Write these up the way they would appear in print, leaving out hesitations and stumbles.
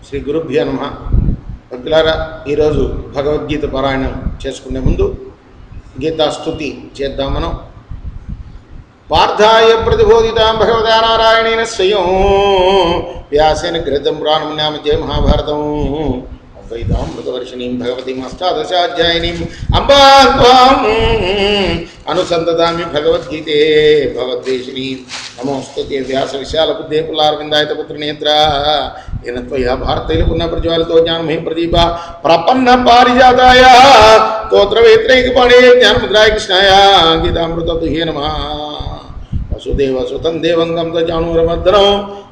శ్రీ గురుభ్యో నమః. భక్తులారా, ఈరోజు భగవద్గీత పారాయణం చేసుకునే ముందు గీతాస్తుతి చేద్దాం. మనం పార్థాయ ప్రతిబోధితాం భగవతా నారాయణేన స్వయం వ్యాసేన గృహీతం పురాణం నామ జయ మహాభారతం అద్వైతామృతవర్షిణీం భగవతీం అష్టాదశాధ్యాయినీం అంబాం త్వాం అనుసందదామి భగవద్గీతే భగవద్వేషిణీ నమోస్తుతే వ్యాస విశాల బుద్ధే పుల్లారవిందాయత పుత్రనేత్ర येन त्वया भारतैलपुण्य प्रज्वालितो ज्ञानमयी प्रदीप प्रपन्न पारिजाताय स्तोत्रवेत्रैकपाणे ज्ञानमुद्राय कृष्णाय गीतामृततुह्ये नमः. वसुदेव सुतं देवं तं जानुरमर्दनं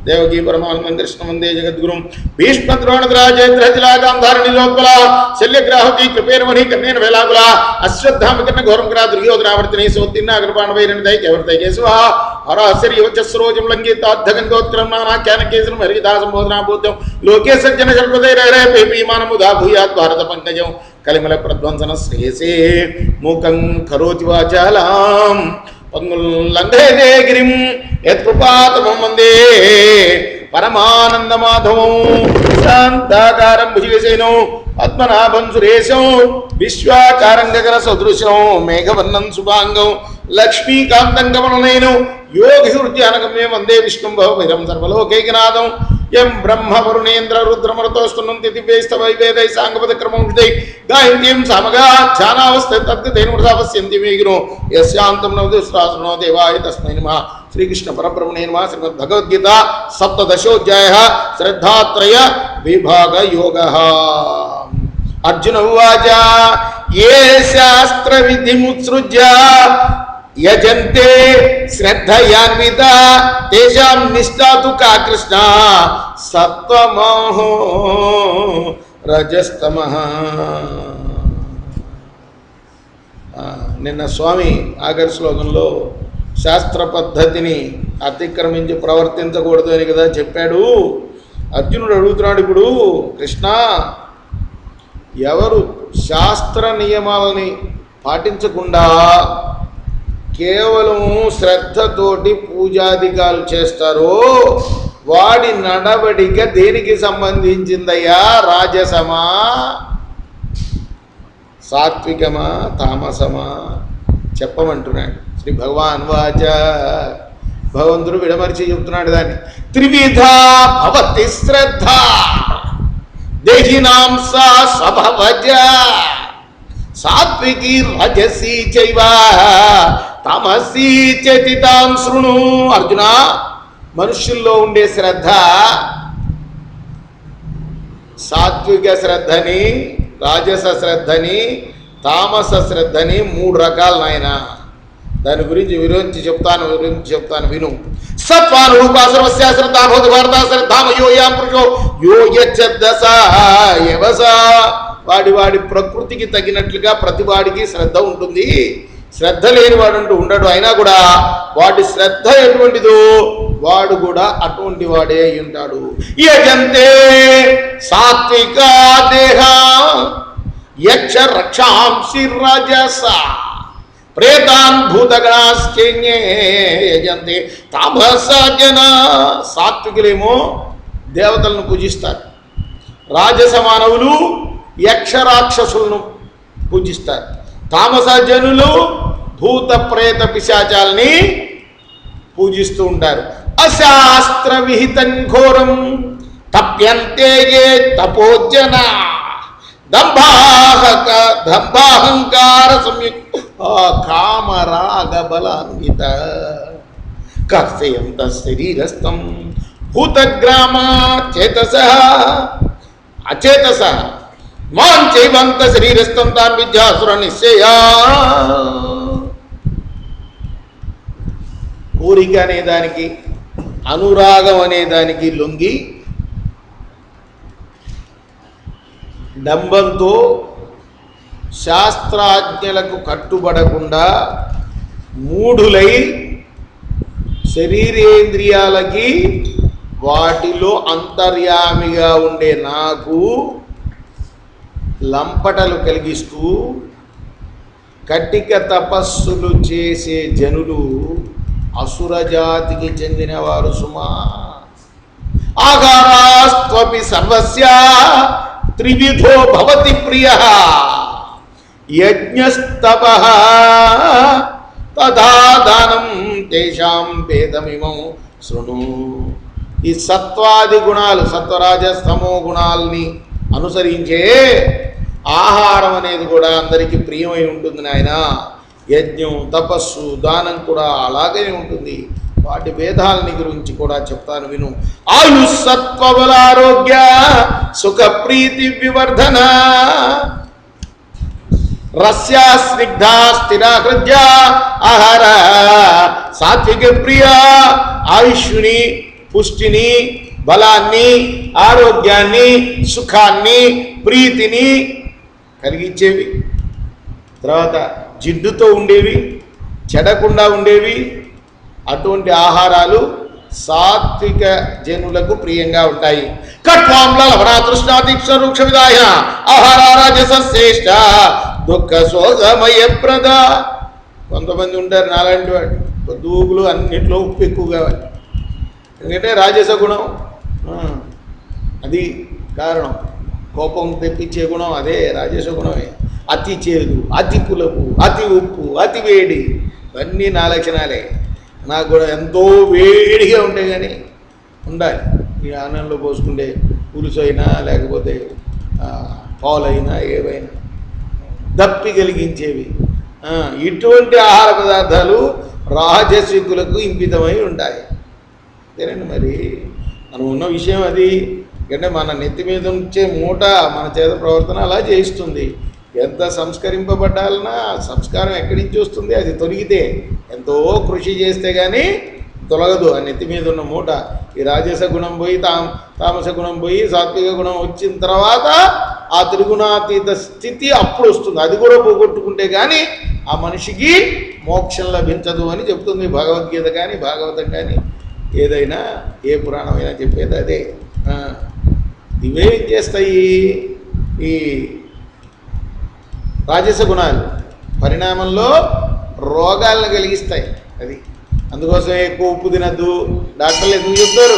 देवकी परमानन्दं कृष्णं वन्दे जगद्गुरुं भीष्मद्रोणराजेन्द्रजलागान्धारणिलोत्पला शल्यग्राहकी कृपेर्मणि कन्नेन वेलाकुला अश्वत्थामकर्ण घोरं करा दुर्योधनावर्तिने सोत्तीर्णा कृपाणवैरणदय केवर्तय केशवः हराश्चर्यवचस्रोजं लङ्घिताद्धगन्धोत्कलं नानाख्यानकेसरं हरिदासम्बोधनाबोध्यं लोके सज्जन सर्वदैरहरे पेपीमानमुदा भूयात् भारतपङ्कजं कलिमलप्रध्वंसन श्रेयसे मूकं करोति वाचालां पंगुल्लंघयते गिरिं यत्कृपातमं वन्दे परमानन्दमाधवं शान्ताकारं भुजगशयनं पद्मनाभं सुरेशं विश्वाकारं गगनसदृशं मेघवर्णं शुभांगं लक्ष्मीकान्तं कमलनयनं योगिहृद्यानगम्यं वन्दे विष्णुं भवभैरवं सर्वलोकैकनाथं यं ब्रह्म वरुणेन्द्र रुद्रमरुतोस्तुन्नन्ति दिव्यैस्तवैवेदैः साङ्गपदक्रमं हृदय गायन्तीं सामगाच्छानावस्ते तद्गतेन वृथा पश्यन्ति मे गिरो यस्यान्तं नवदुस्रासनो देवाय तस्मै नमः. श्रीकृष्ण परब्रह्मणे नमः. श्रीमद्भगवद्गीता सप्तदशोऽध्यायः श्रद्धात्रय विभागयोगः. अर्जुन उवाच ये शास्त्रविधिमुत्सृज्य यजन्ते श्रद्धयान्विता तेषां निष्ठा तु का कृष्ण सत्त्वमोहो रजस्तमः. నిన్న స్వామి ఆఖరి శ్లోకంలో శాస్త్ర పద్ధతిని అతిక్రమించి ప్రవర్తించకూడదు అని కదా చెప్పాడు. అర్జునుడు అడుగుతున్నాడు ఇప్పుడు, కృష్ణ, ఎవరు శాస్త్ర నియమాలని పాటించకుండా కేవలం శ్రద్ధతోటి పూజాధికాలు చేస్తారో వాడి నడవడిక దేనికి సంబంధించిందయ్యా? రాజసమా, సాత్వికమా, తామసమా చెప్పమంటున్నాడు. శ్రీ భగవాన్ వాచ. భగవంతుడు విడమరిచి చెప్తున్నాడు దాన్ని. త్రివిధా భవతి శ్రద్ధ దేహినాం సా స్వభవజ సాత్వికీ రజసీ చైవ తమసీ చతితాం శృణు. అర్జున, మనుష్యుల్లో ఉండే శ్రద్ధ సాత్విక శ్రద్ధని, రాజస శ్రద్ధని, తామస శ్రద్ధని మూడు రకాలు నాయన. దాని గురించి చెప్తాను విను. సత్వానురూపా సర్వస్య శ్రద్ధా భవతి భారత శ్రద్ధామయో యాం పురుషో యో యచ్చదస యవస. వాడి ప్రకృతికి తగినట్లుగా ప్రతి వాడికి శ్రద్ధ ఉంటుంది. శ్రద్ధ లేని వాడు అంటూ ఉండడు. అయినా కూడా వాడి శ్రద్ధ ఎటువంటిదో వాడు కూడా అటువంటి వాడే అయి ఉంటాడు. యజంతే సాత్విక దేహ యక్ష రక్షాంసి రజస ప్రేతాన్ భూతగణాశ్చైన్యే యజంతే తామస జన. సాత్వికులేమో దేవతలను పూజిస్తారు, రాజస మానవులు యక్షరాక్షసులను పూజిస్తారు, తామస జనులు భూత ప్రేత పిశాచాలని పూజిస్తూ ఉంటారు. అశాస్త్ర విహితం ఘోరం తప్యంతే ఏ తపోజన దంభాహంకార సంయుక్త కామరాగ బలాన్విత కర్షయంత శరీరస్థం భూతగ్రామ చేతస అచేతస మాం చైవంత శరీరస్థం తాన్ విద్యాసుర నిశ్చయా. కోరిక అనేదానికి, అనురాగం అనేదానికి లొంగి డంబంతో శాస్త్రాజ్ఞలకు కట్టుబడకుండా మూఢులై శరీరేంద్రియాలకి వాటిలో అంతర్యామిగా ఉండే నాకు లంపటలు కలిగిస్తూ కటిక తపస్సులు చేసే జనులు అసురజాతికి చెందినవారు సుమా. ఆగారాస్త్వ తపపి సర్వస్య త్రివిధో భవతి ప్రియః యజ్ఞస్తపః తథా దానం తేషాం భేదమిమం శృణు. ఈ సత్వాది గుణాలు, సత్వరాజస్తమో గుణాలని అనుసరించే ఆహారం అనేది కూడా అందరికీ ప్రియమై ఉంటుంది నాయన. యజ్ఞం, తపస్సు, దానం కూడా అలాగే ఉంటుంది. వాటి భేదాలని గురించి కూడా చెప్తాను విను. ఆయుస్సత్వబలారోగ్య సుఖ ప్రీతి వివర్ధన రస్యా స్నిగ్ధా స్థిరా హృద్య ఆహార సాత్విక ప్రియ. ఆయుష్ని, పుష్టిని, బలాన్ని, ఆరోగ్యాన్ని, సుఖాన్ని, ప్రీతిని కలిగించేవి, తర్వాత జిడ్డుతో ఉండేవి, చెడకుండా ఉండేవి. అటువంటి ఆహారాలు సాత్విక జనులకు ప్రియంగా ఉంటాయి. కట్వాంల లవణాతృష్ణాతీక్ష వృక్ష విదాయ ఆహార రాజస శ్రేష్ట దుఃఖ శోకమయ ప్రద. కొంతమంది ఉంటారు నాలాంటి వాడు, దూగులు అన్నింటిలో ఉప్పు ఎక్కువ కావాలి. ఎందుకంటే రాజస గుణం, అది కారణం. కోపం తెప్పించే గుణం అదే రాజస గుణమే. అతి చేదు, అతి పులుపు, అతి ఉప్పు, అతి వేడి, ఇవన్నీ నా లక్షణాలే. నాకు కూడా ఎంతో వేడిగా ఉంటే కానీ ఉండాలి. ఈ అన్నంలో పోసుకుంటే పులుసు అయినా లేకపోతే పాలైనా ఏవైనా దప్పి కలిగించేవి. ఇటువంటి ఆహార పదార్థాలు రాజసికులకు ఇంపితమై ఉంటాయి. అంతేనండి. మరి మనం ఉన్న విషయం అది. ఎందుకంటే మన నెత్తి మీద ఉంచే మూట మన చేత ప్రవర్తన అలా చేయిస్తుంది. ఎంత సంస్కరింపబడ్డాలన్నా సంస్కారం ఎక్కడి నుంచి వస్తుంది? అది తొలగితే, ఎంతో కృషి చేస్తే కానీ తొలగదు ఆ నెత్తి మీద ఉన్న మూట. ఈ రాజస గుణం పోయి తామస గుణం పోయి సాత్విక గుణం వచ్చిన తర్వాత ఆ త్రిగుణాతీత స్థితి అప్పుడు వస్తుంది. అది కూడా పోగొట్టుకుంటే కానీ ఆ మనిషికి మోక్షం లభించదు అని చెప్తుంది భగవద్గీత కానీ భాగవతం కానీ ఏదైనా, ఏ పురాణమైనా చెప్పేది అదే. ఇవేం చేస్తాయి? ఈ రాజస గుణాలు పరిణామంలో రోగాలను కలిగిస్తాయి. అది అందుకోసం ఎక్కువ ఉప్పు తినద్దు డాక్టర్లు ఎందుకు చెప్తారు?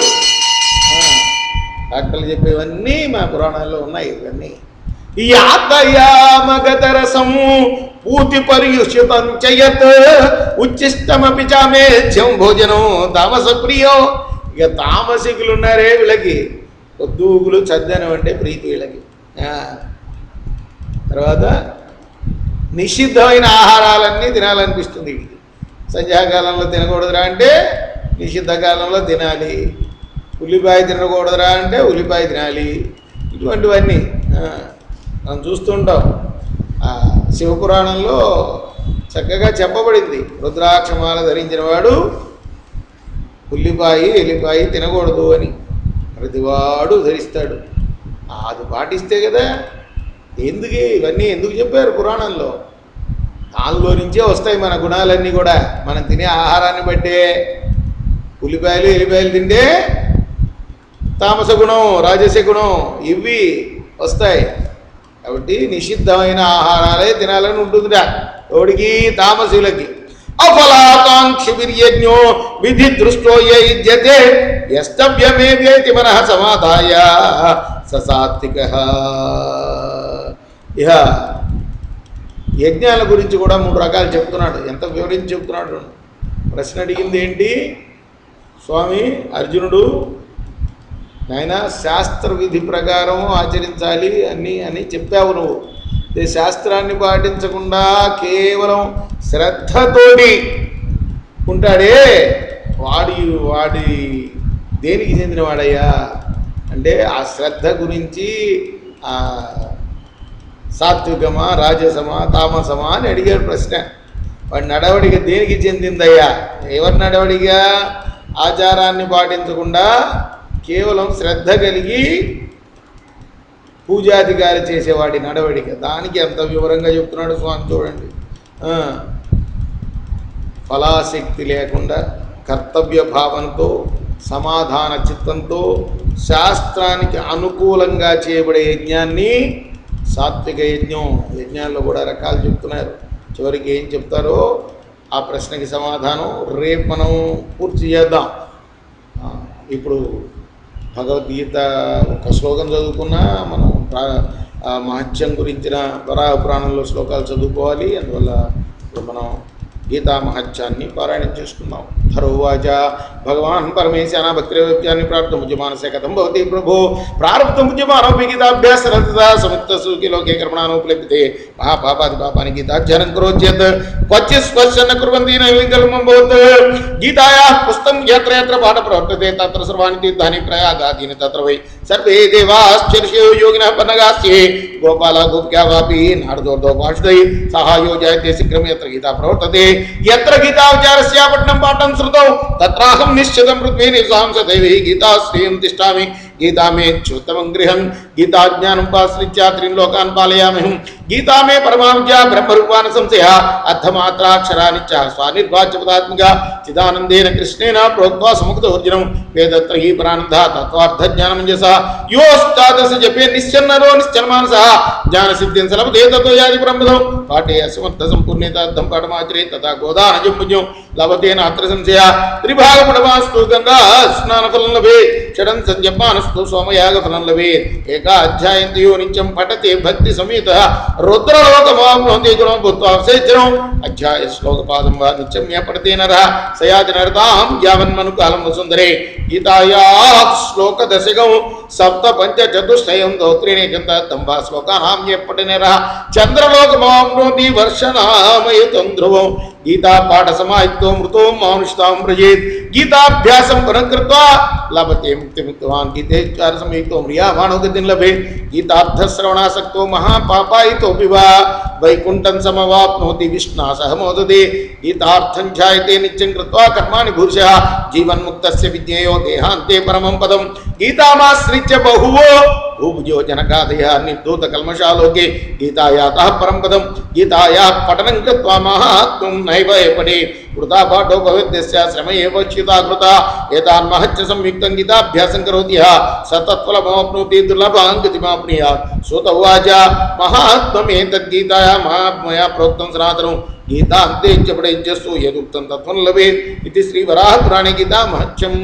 డాక్టర్లు చెప్పేవన్నీ మా పురాణాల్లో ఉన్నాయి. ఇవన్నీ ఈ ఆత్మయామగతరసము పూతి పర్యుషితం చయత్ ఉచ్చిష్టమపి చామేధ్యం భోజనం తామస ప్రియో. ఇక తామసికులు ఉన్నారే వీళ్ళకి పొద్దుగులు చద్దనం అంటే ప్రీతి వీళ్ళకి. తర్వాత నిషిద్ధమైన ఆహారాలన్నీ తినాలనిపిస్తుంది వీడికి. సంధ్యాకాలంలో తినకూడదురా అంటే నిషిద్ధ కాలంలో తినాలి. ఉల్లిపాయ తినకూడదురా అంటే ఉల్లిపాయ తినాలి. ఇటువంటివన్నీ మనం చూస్తుంటాం. శివపురాణంలో చక్కగా చెప్పబడింది. రుద్రాక్షమాల ధరించిన వాడు ఉల్లిపాయ ఎల్లిపాయ తినకూడదు అని ప్రతివాడు ధరిస్తాడు. అది పాటిస్తే కదా. ఇవన్నీ ఎందుకు చెప్పారు పురాణంలో? దానిలో నుంచే వస్తాయి మన గుణాలన్నీ కూడా. మనం తినే ఆహారాన్ని బట్టే ఉల్లిపాయలు ఎల్లిపాయలు తింటే తామస గుణం, రాజస గుణం ఇవి వస్తాయి. కాబట్టి నిషిద్ధమైన ఆహారాలే తినాలని ఉంటుందిరా ఎవడికి? తామసులకి. అఫలాకాంక్షి విర్యజ్ఞో విధి దృష్టో యుజ్యతే యస్తవ్యమేవేతి మనః సమాధాయ ససాత్వికః. ఇహ యజ్ఞాల గురించి కూడా 3 రకాలు చెప్తున్నాడు. ఎంత వివరించి చెప్తున్నాడు. ప్రశ్న అడిగింది ఏంటి? స్వామి అర్జునుడు, నాయన శాస్త్ర విధి ప్రకారం ఆచరించాలి అని చెప్పావు నువ్వు. ఈ శాస్త్రాన్ని పాటించకుండా కేవలం శ్రద్ధతోటి ఉంటాడే వాడి దేనికి చెందినవాడయ్యా అంటే ఆ శ్రద్ధ గురించి సాత్వికమా, రాజసమా, తామసమా అని అడిగాడు ప్రశ్న. వాడి నడవడిక దేనికి చెందిందయ్యా? ఎవరి నడవడిక? ఆచారాన్ని పాటించకుండా కేవలం శ్రద్ధ కలిగి పూజాధికారి చేసేవాడి నడవడిక. దానికి ఎంత వివరంగా చెప్తున్నాడు స్వామి చూడండి. ఫలాశక్తి లేకుండా కర్తవ్య భావంతో సమాధాన చిత్తంతో శాస్త్రానికి అనుకూలంగా చేయబడే యజ్ఞాన్ని సాత్విక యజ్ఞం. యజ్ఞాల్లో కూడా రకాలు చెప్తున్నారు. చివరికి ఏం చెప్తారో ఆ ప్రశ్నకి సమాధానం రేపు మనం పూర్తి చేద్దాం. ఇప్పుడు భగవద్గీత ఒక శ్లోకం చదువుకున్నా మనం మహత్యం గురించిన వరాహ పురాణంలో శ్లోకాలు చదువుకోవాలి. అందువల్ల ఇప్పుడు మనం గీతా మహత్యాన్ని పారాయణం చేసుకున్నాం. ధరోవాచ భగవాన్ పరమేశాన భక్తిరేవ్యాన్ని ప్రార్థముజ్యమానసే కథం భవతి ప్రభో ప్రారబ్ధముజ్యమానోపి గీతాభ్యాసరతదా సముక్త సుఖి లోకే కర్మణానుపలభ్యతే మహాపాపాది పాపాని గీతాధ్యానం కరోచ్చేత్ క్వచిత్ స్పర్శన కుర్వంతి నైవికల్మం భవత్ గీతాయాః పుస్తకం యత్ర యత్ర పాఠ ప్రవర్తతే తత్ర సర్వాణి తీర్థాని ప్రయాగాదీని తత్ర వై సర్వే దేవాశ్చర్యో యోగినః పన్నగాస్యే గోపాల గోప్యా వాపి నారదోర్దో పాషుదై సహాయో జయతే శీఘ్రం యత్ర గీతా ప్రవర్తతే యత్ర గీతా విచారస్య పఠనం పాఠం श्रुतौ तत्राहं निश्चितं पृथ्वी निवसां सदैव गीता श्रियं तिष्ठामि गीता मे च्युतमं गृहं गीता ज्ञानं पाश्रित्य त्रीन् लोकान् पालयाम्यहं गीता मे परमाविद्या ब्रह्मरूपान् संशय अर्थमात्राक्षराणि च स्वानिर्वाच्य पदात्मिका चिदानन्देन कृष्णेन प्रोक्त्वा समुक्तोर्जुनं वेदत्रयी परानन्दः तत्त्वार्थज्ञानमञ्जसः योऽष्टादश जपे निश्चन्नरो निश्चलमानसः ज्ञानसिद्धिं सलभते ततो याति ब्रह्मदं पाठे असमर्थसम्पूर्णेतार्थं पाठमाचरे तथा गोदानजं लभते नात्र संशय त्रिभागपटवास्तु गंगा स्नानफलं लभेत् षडन् संजपानस्तु सोमयागफलं लभेत् एकाध्यायन्तयो नित्यं पठते भक्ति समेतः रुद्रलोकमाप्नोति गुणं भूत्वा अवसेचनं अध्याय श्लोकपादं वा नित्यं यः पठते नरः स याति नरतां यावन्मनुकालं वसुन्धरे गीतायाः श्लोकदशकं सप्त पंच चतुष्टयं दौत्रीणे गन्धं वा श्लोकानां यः पठते नरः चन्द्रलोकमाप्नोति वर्षनामयतं ध्रुवं गीता पाठ समाहितो मृतो मानुषतां व्रजेत् गीताभ्यासं पुनः लभते मुक्तिमुक्तवान् गीतेच्चार संयुक्तो म्रियमाणो गतिं लभेत् गीतार्थश्रवणासक्तो महापापायितोऽपि वा वैकुण्ठं समवाप्नोति विष्णा सह मोदते गीतार्थं ध्यायते नित्यं कृत्वा कर्माणि भूर्षः जीवन्मुक्तस्य विज्ञेयो देहान्ते परमं पदं गीतामाश्रित्य बहुवो भूभुजो जनकादयः निर्धूतकल्मषालोके गीतायातः परं पदं गीतायाः पठनं कृत्वा महात्म्यं नैव पठेत् वृथा पाठो भवेद्यस्य श्रम एव च्युता कृता एतान्महच्च संयुक्तं गीताभ्यासं करोति यः स तत्फलमाप्नोति दुर्लभां गतिमाप्नुयात् सूत उवाच महात्म्यमेतद्गीतायाः महात्मया प्रोक्तं सनातनं गीतान्ते च पठेज्जस्तु यदुक्तं तत्फलं लभेत् इति श्रीवराहपुराणे गीतामहत्यम्।